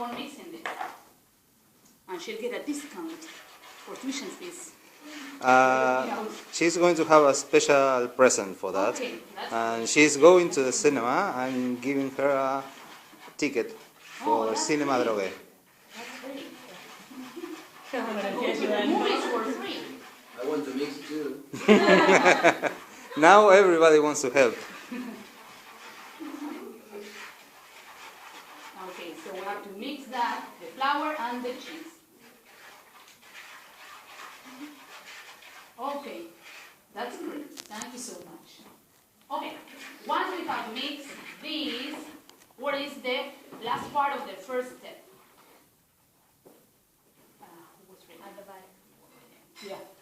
for mixing this. And she'll get a discount for tuition fees. She's going to have a special present for that. Okay, And she's going to the cinema. I'm giving her a ticket for Cinema Drogue. That's great. The movies for free. I want to mix too. Now everybody wants to help. Okay, so we have to mix that, the flour and the cheese. Okay, that's great. Thank you so much. Okay, once we have mixed these, what is the last part of the first step? Who was ready? At the back. Yeah.